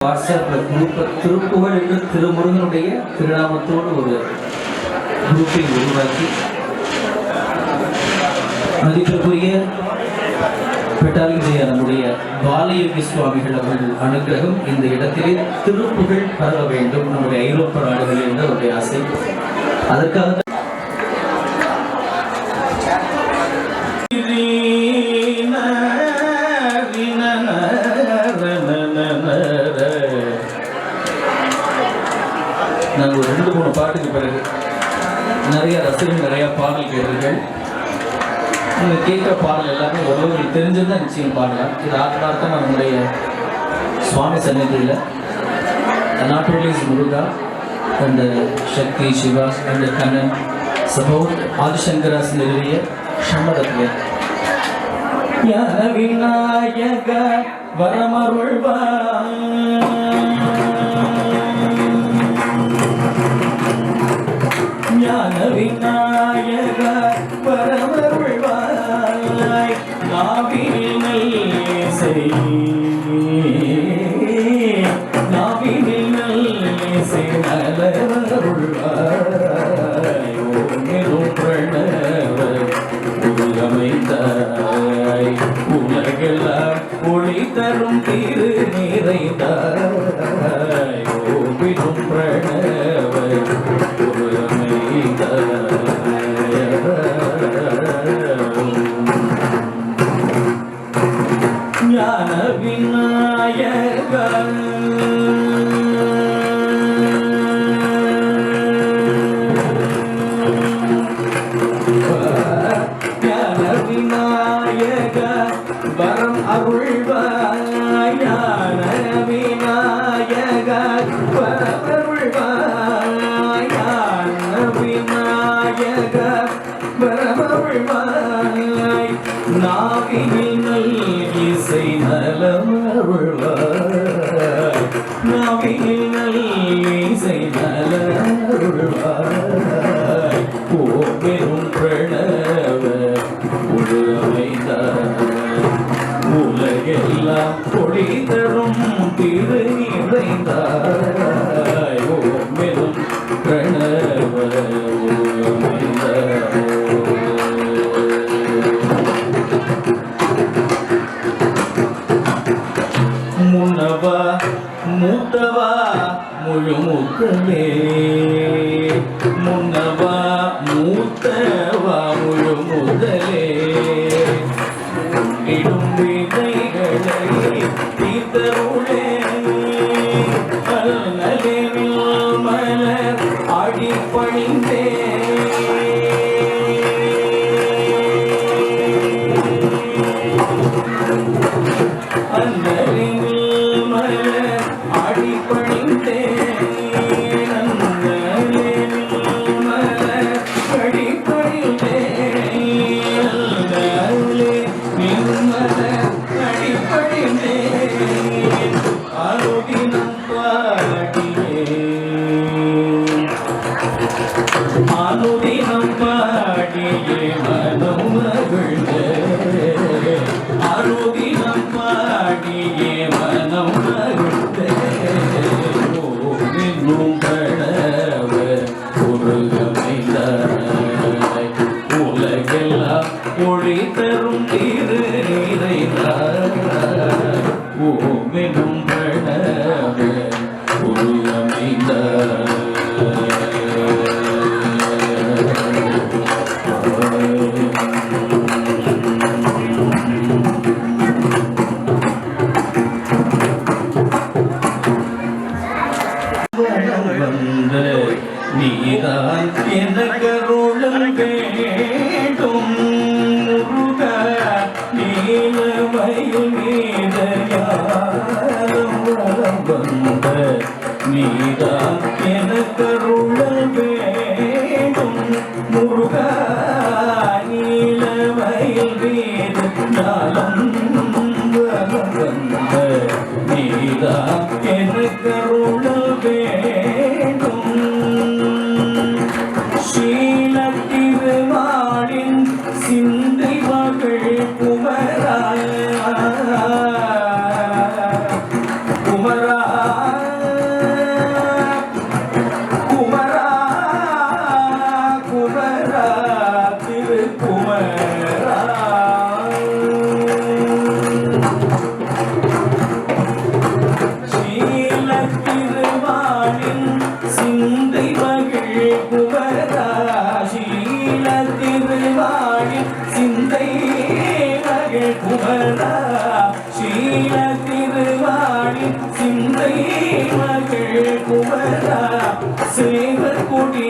வாட்ஸ்அப்ல குரூப் திருப்புகழ் என்று திருமுருகனுடைய திருநாமத்தோடு ஒரு குரூப்பை உருவாக்கி மதிப்பிற்குரிய பெட்டாலிஜய நம்முடைய பாலயோகி சுவாமிகள் அவர்கள் அனுகிரகம் இந்த இடத்திலே திருப்புகழ் பரவ வேண்டும் நம்முடைய ஐரோப்பா நாடுகளில் என்ற ஒரு ஆசை. அதற்காக நாங்கள் ஒரு 2-3 பாட்டுக்கு பிறகு நிறைய ரசிகர்கள் நிறைய பாடல் கேட்டீர்கள். நீங்கள் கேட்குற பாடல் எல்லாமே ஒருவருக்கு தெரிஞ்சிருந்தால் நிச்சயம் பாடலாம். இது ஆத்மார்த்தமாக நம்முடைய சுவாமி சன்னதியில் not only Muruga and Shakti Shiva and Kannan support Adishankara's நிறுவிய சம்மதத்தில் ஞான விநாயக வரமருள்வாய் ஞான விநாயக வரமருள்வாய் நாவினில் நலவருள்வாய் ஓமெனும் பிரணவ உலகமைந்தாய் உலகெல்லாம் ஒளி தரும் திரு நிறைந்தாய் ஓமெனும் பிரணவ ஞான விநாயக ஞான விநாயக வரம் அருள்வாய் ஞான விநாயக வரம் அருள்வாய் ஞான விநாயக வரம் அருள்வாய் நாவினில் இசை நலமருள்வாய் நாவினில் இசை நலமருள்வாய் ஓமெனும் பிரணவ உலகமைந்தாய் உலகெல்லாம் ஒளி தரும் திரு நிறைந்தாய் ஓமெனும் பிரணவ உலகமைந்தாய் முன்னவா மூத்தவா முழு முத்தமே முன்னவா மூத்தவா முழு முதலே இடும் விதைகளை தீர்த்தருளே நலிவில் மலர் அடிப்பணிந்தே அனுதினம் பாடியே மனம் மகிழ்ந்தே அனுதினம் பாடியே மனம் மகிழ்ந்தே ஓமெனும் பிரணவ உலகமைந்தாய் உலகெல்லாம் ஒளி தரும் திரு நிறைந்தாய் ஓமெனும் பிரணவ உலகமைந்தாய் நீதான் எனக்கருளல் வேண்டும் முருக நீலமயில் மீதயாரம் வந்த நீதான் எனக்கருளல் வேண்டும் முருக நீலமயில் மீது நாளம் வந்த நீதான் எனக்கருளல் வேண்டும் ஸ்ரீலத்திருமாலின் சிந்தை மகள் குமரா குமரா சிந்தை மகள் குமரா சேவர் கொடி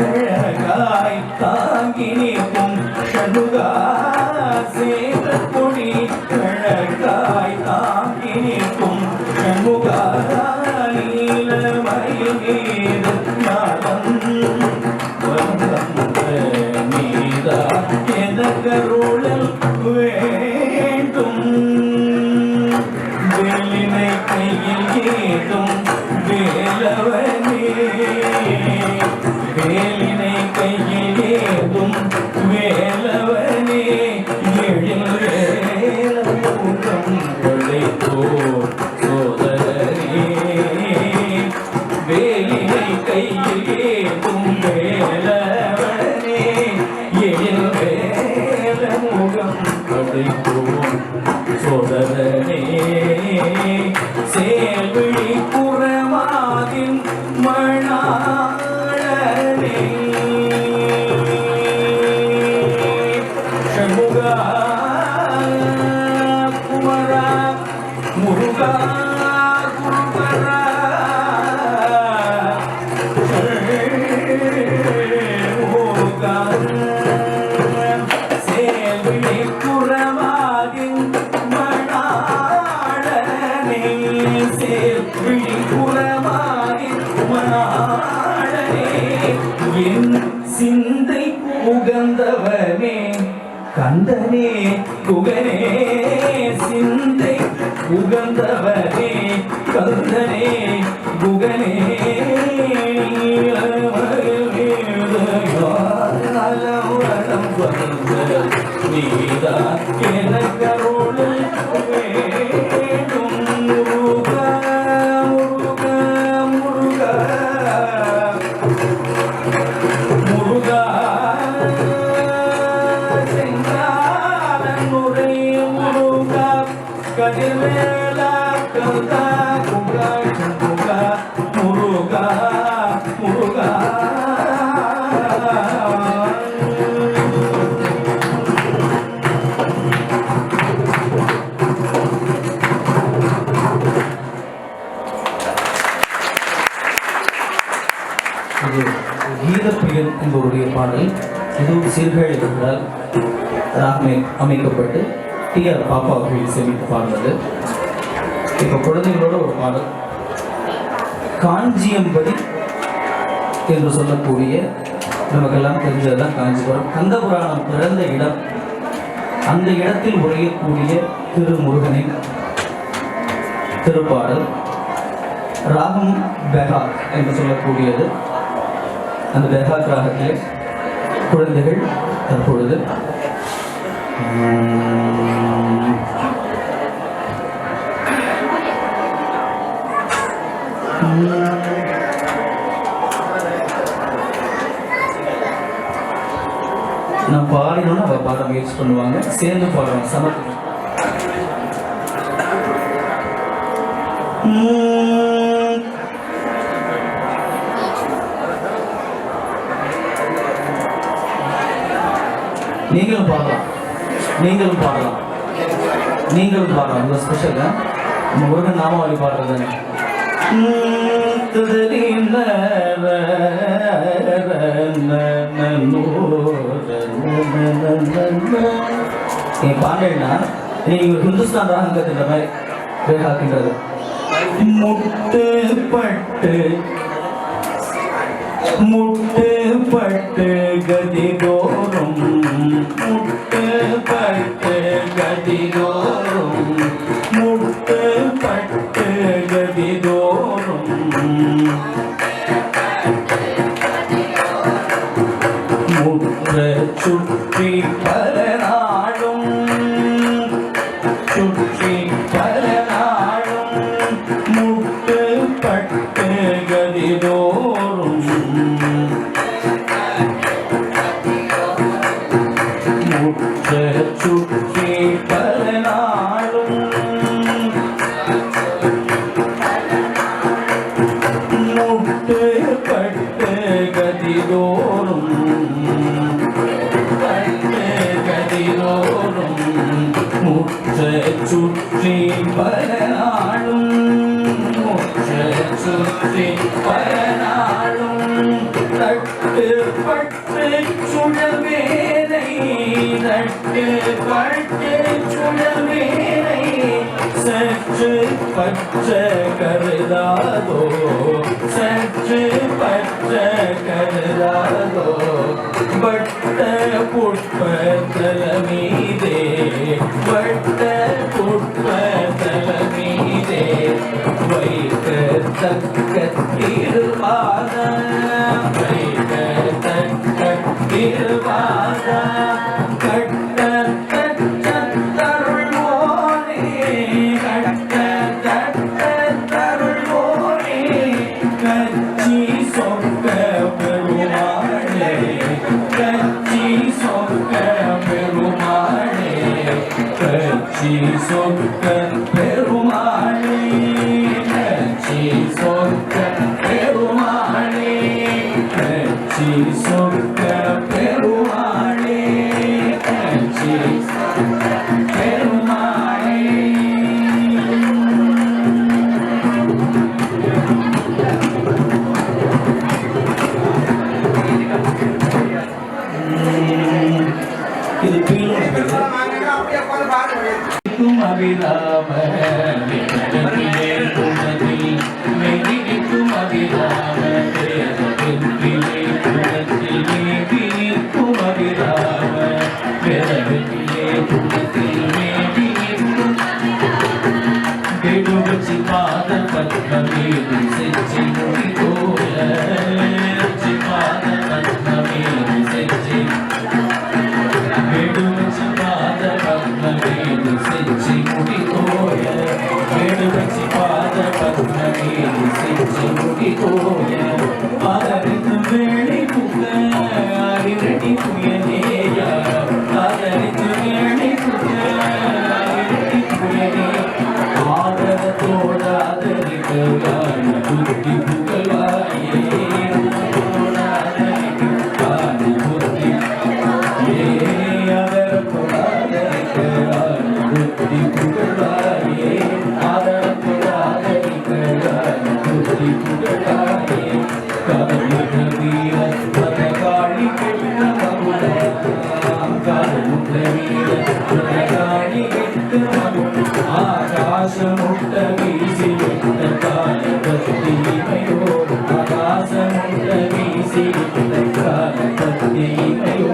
அழகாய் தாங்கி நிற்கும் சண்முகா சேவர் கொடி அழகாய் தாங்கி நிற்கும் சண்முகா நீலமயில் மீது நாதம் மீதா என கருளல் வேண்டும் வேலினை கையில் ஏதும் வேலவனே வேலினை கையில் ஏதும் வேலவனே எழில் வேலமுகம் கொடைத்தோ சோதரனே வேலினை கையில் ஏதும் வேலவனே எழில் வேலமுகம் கொடைத்தோ சோதரனே சேல்விழி புறமாதின் மணாளனே சண்முகா குமரா முருகா குருபரா முருகா சேல்விழி புறமாதின் என் சிந்தை உகந்தவனே கந்தனே குகனே சிந்தை உகந்தவனே கந்தனே குகனே நீதா என கருளை வேண்டும் முருகா முருகா முருகா முருகா செங்காலன் முறை முருகா கதிர்வேலா கந்தா குகா சண்முகா முருகா முருகா கீதப்பிரியன் என்பவருடைய பாடல் இது சீர்கழி என்றால் அமைக்கப்பட்டு டி.ஆர். பாப்பா அவர்கள் சேமித்து பாடுறது. இப்போ குழந்தைகளோட ஒரு பாடல் காஞ்சியம்படி என்று சொல்லக்கூடிய நமக்கெல்லாம் தெரிஞ்சதுதான் காஞ்சிபுரம் கந்தபுராணம் பிறந்த இடம். அந்த இடத்தில் உரையக்கூடிய திருமுருகனின் திருப்பாடல் ராகம் பெஹாக் என்று சொல்லக்கூடியது. அந்த பெஹாக் ராகத்தில் குழந்தைகள் தற்பொழுது நான் பாடினோன்னு அவ பாட முயற்சி பண்ணுவாங்க, சேர்ந்து பாடுவாங்க. சமர்ப்பணம் நீங்களும் பாடலாம், நீங்களும் பாடலாம், நீங்களும் பாடலாம். இந்த ஸ்பெஷல் முருகன் நாமாவளி பாடுறது. நீ பாண்டேன்னா நீங்க ஹிந்துஸ்தான் ராகம் கத்துக்கிற மாதிரி வேகாக்கின்றது. முட்டு பட்டு முட்டு பட்டு கதி தோறும் முட்டு பட்டு கதி தோறும் முட்டு பட்டு கதி தோறும் முற்ற சுற்றி பல நாடும் சுற்றி பல நாடும் முட்டு பட்டு கதி தோறும் பரநாளும் தட்டு பட்டு சுழவேனை தட்டு பட்டு சுழவேனை சற்று பற்ற கருதாதோ சற்று பற்ற கருதாதோ பட்ட புட்ப தலமீதே பட்ட புட்ப தலமீதே வைக்க தக்க திருவாத வைக்க தக்க திருவாத கட்ட தக்க தருள்வோனே கட்ட தக்க தருள்வோனே கச்சி சொக்க பெருமாளே கச்சி சொக்க பெருமாளே கச்சி சொக்க பெருமாளே கச்சி சொக்க பெருமாளே கச்சி சொக்க பெருமாளே கச்சி பெருமாளே இது தும் அபிராம தும் அபிராம தும் அபிராம बेडूबची पाद पद्म मेरु सच्ची मुड़ी कोल पाद पद्म मेरु सच्ची बेडूबची पाद पद्म मेरु सच्ची मुड़ी कोल बेडूबची पाद पद्म मेरु सच्ची मुड़ी कोल आदरित वेळी पुक आगिरटी पुयनेया आदरित वेळी पुक आगिरटी पुयने ஆதரத்தோடாதரிக்கான புத்தி புகழாயே ஆதரத்தோடாதரிக்கான புத்தி ஆதரத்தோடாதரிக்கான புத்தி புகழாயே ஆதரத்தோடாதரிக்கான புத்தி புகழாயே காலமுக வீர பதகாளி கெட்ட மகுட காலமுக வீர பதகாளி கெட்ட மகுட ஆகாசமுட்ட வீசி விட்ட காலபக்திமையோ ஆகாசமுட்ட வீசி விட்ட காலபக்திமையோ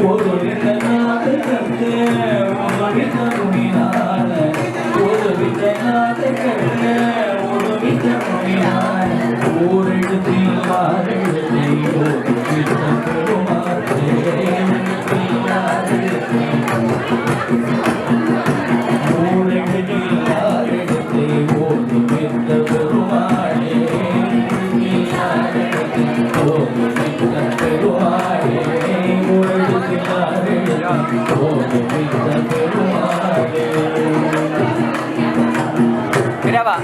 ஒரு விதநாத கட்ட ஒரு விதமுனினான ஒரு விதநாத கட்ட ஒரு விதமுனினான ஓரெழுத்தில் ஆரெழுத்தை ஒரு வித பெருமாற்றே Graba.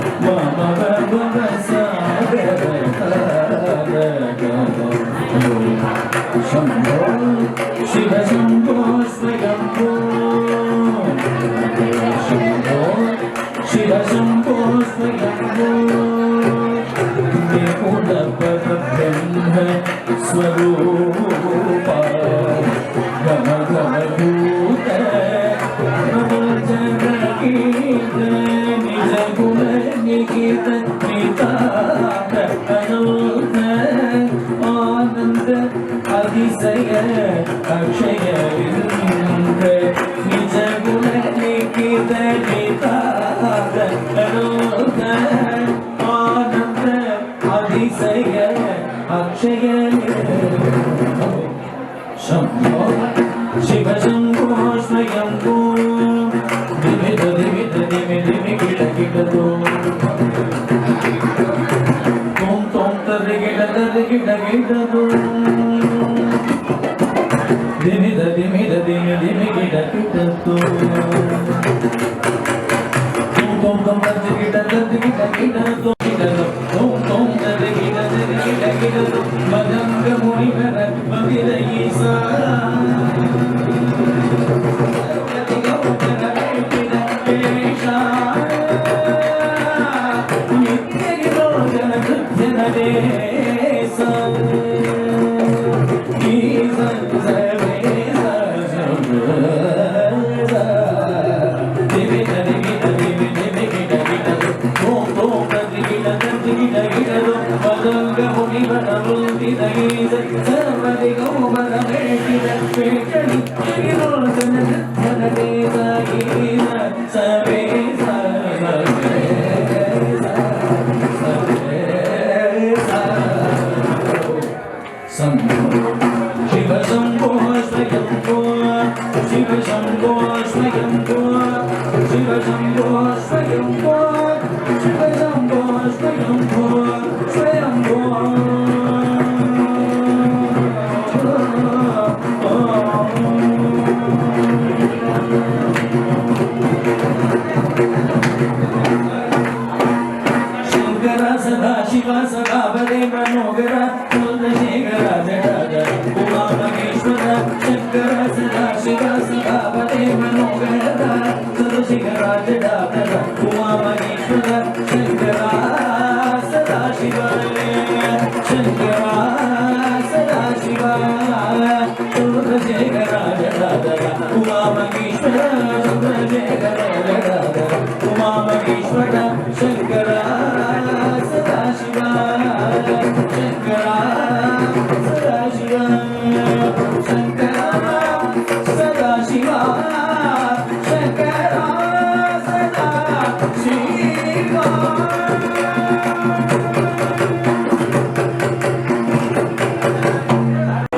Mama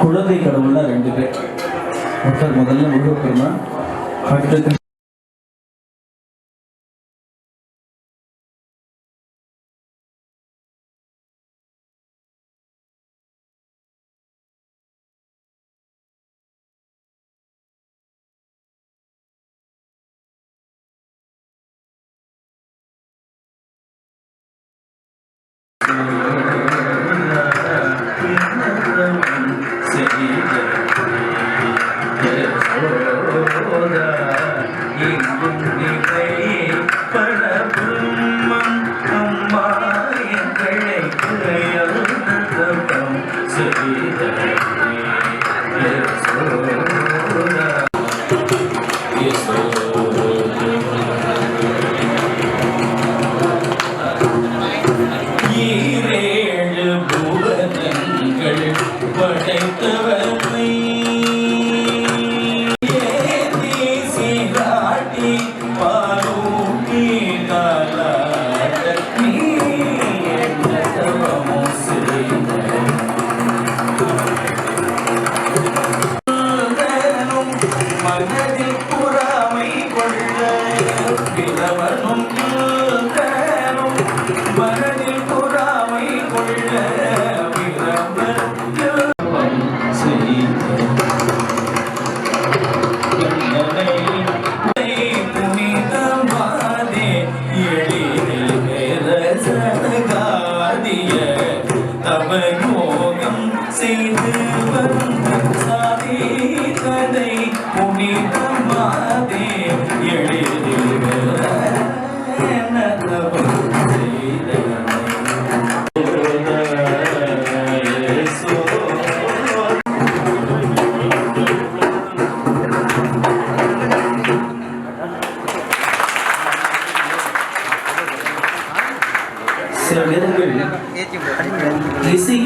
குழந்தை கடவுள்னா 2 பேர். ஒருத்தர் முதல்ல முருகப்பெருமான், அடுத்தது சில நேரங்கள் இசை